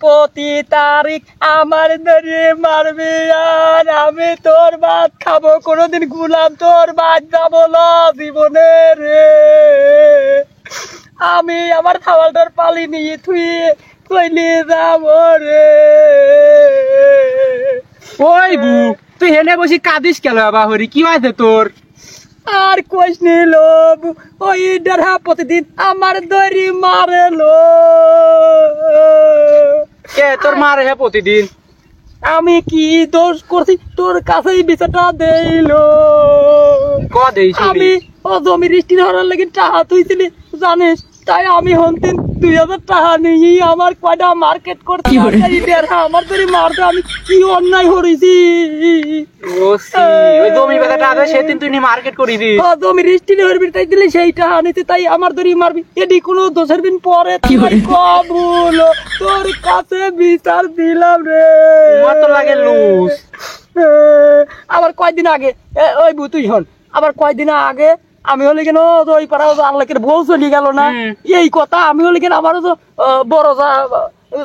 প্রতি তারিখ আমার ধরে মারবি আর আমি তোর ভাত খাবো, কোনোদিন গুলাম তোর ভাত যাবো না জীবনে রে। আমি আমার খাওয়াটার পালি নিয়ে তুই কইলি যাবো রে। ওই বু তুই হেনে বসি কাঁদিস কেন বাবা হরি, কি হয়েছে তোর? আর কইস নিল ওই ডেরা প্রতিদিন আমার দড়ি মারে লো। কে তোর মারে হে প্রতিদিন? আমি কি দোষ করছি তোর কাছেই বিচারটা দেইলো? ক দেইছি আমি ও জমি রেজিস্ট্রি ধরার লাগি টাকা তুইছিলি জানিস, তাই আমি হন্তিন 2000 টাকা নিয়ে আমার কয়টা মার্কেট করতে আমার ধরে মারতে আমি কি অন্যায় করেছি। ওই জমি বেচাটা আছে সেদিন তুই মার্কেট করিবি? জমি রেজিস্ট্রি ধরবি তাই দিলে সেই টাকা নিতে, তাই আমার ধরে মারবি? এডি কোনো দোষের দিন পরে কবুল তোর কাছে বিচার দিলাম রে। মত লাগে লুস। আবার কয়দিন আগে ওই বু তুই হন, আবার কয়দিন আগে আমি হলে কেন ওই পাড়া আল্লাহের বউ চলে গেল না, এই কথা আমি হলে কেন আমারও তো বড়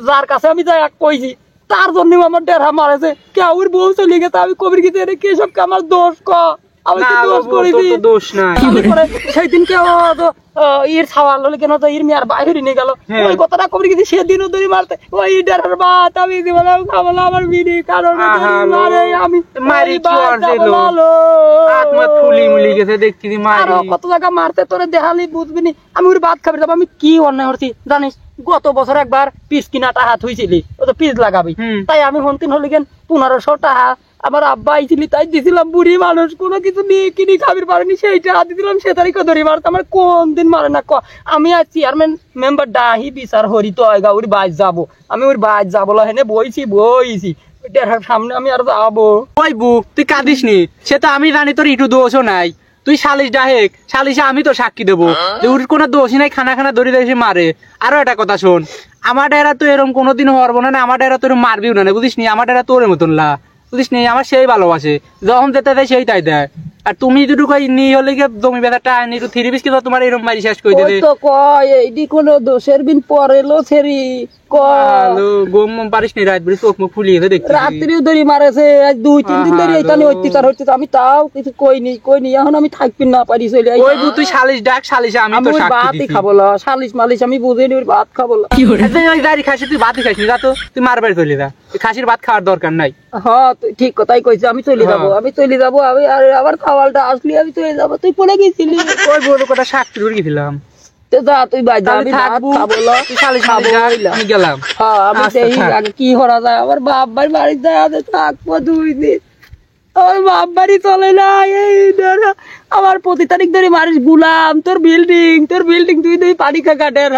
যার কাছে আমি যাই কইছি তার জন্য আমার ডেরা মারেছে। কেউর বউ চলে গেছে, আমি কবির গীতে কে সব আমার দোষ ক আমি দোষ করেছি? দোষ নাই। সেই দিন কেউ ইর ছাওয়াল হলে কেন তো ইর মেয়ার বাইরে নিয়ে গেল, ওই কথাটা কবির গীতে সেদিনও ধরে মারতে ওই ডেরার ভাত আমি দিব না খাবো না আমার বিনি কারণ আমি মারি ফুলি মুলি গেছে দেখছি আরো কত জায়গা মারতে তোরে দেখালি বুঝবি নি। আমি ওর ভাত খাবি যাবো, আমি কি অন্যায় করছি জানিস? গত বছর একবার পিস কিনাটা হাত হয়েছিলি, ও তো পিস লাগাবি, তাই আমি হন্তিন হলে কেন 1500 টাকা আমার আব্বা আইছিলি তাই দিছিলাম। বুড়ি মানুষ কোনো কিছু নিয়ে কিনি খাবির পারেনি, সেইটা হাত দিছিলাম। সে তারিখে ধরে মারতে আমার কোন দিন মারে না ক? আমি আর চেয়ারম্যান মেম্বার ডাহি বিচার হরি তো আয়গা ওর বাইর যাবো, আমি ওর বাইর যাবো হেনে বইছি ডেরার সামনে আমি আর যাবো। ওই বু তুই কাঁদিস নি, সে তো আমি জানি তোর একটু দোষও নাই। তুই সালিশ ডাহেক, সালিশে আমি তো সাক্ষী দেবো যে ওর কোনো দোষই নাই, খানা খানা ধরে ধরে মারে। আরো একটা কথা শোন, আমার ডেরা তো এরকম কোনোদিন হরবো না, আমার ডেরা তোর মারবিও না, বুঝিস নি? আমার ডেরা তোর মতন লা, বুঝিস নি? আমার সেই ভালোবাসে, যখন যেতে দেয় সেই তাই দেয়। আর তুমি দুটো নি হলে জমি বেচারটা আনি একটু থ্রি পিস কিন্তু তোমার এরকম মারি শেষ করে দেবে। তো কয় এইডি কোনো দোষের বিন পরে লো ছেড়ি গম পারিস নি, রাত বেড়ে চোখ মুখ ফুলিয়েছে দেখছি। রাত্রিও ধরে মারেছে, আজ 2-3 দিন ধরে এইখানে অত্যাচার হচ্ছে, আমি তাও কিছু কইনি এখন আমি থাকবি না পারি চলে। ওই তুই সালিশ ডাক, সালিশে আমি তো ভাতই খাবো না, সালিশ মালিশ আমি বুঝিনি ওর ভাত খাবো না। ওই গাড়ি খাসি তুই ভাতই খাইস না, তো তুই মার বাড়ি চলে যা, খাসির ভাত খাওয়ার দরকার নাই। হ্যাঁ তুই ঠিক কথাই কইছিস, আমি চলে যাবো আমি আবার খাওয়ালটা আসলি আমি চলে যাবো। তুই পড়ে গেছিলি ওই বড় কথা সাক্ষী ধরে গেছিলাম। যা তুই বাইরে আমি ভাত খাবো না, আমি গেলাম। হ্যাঁ আমি সেই আগে কি করা যায়, আমার বাপ বাড়ি বাড়ি যায় থাকবো 2 দিন, আমার বাপ বাড়ি চলে না। এই আমার প্রতি তারিখ ধরে মারিস গুলাম তোর বিল্ডিং তুই পানি খা কাটের।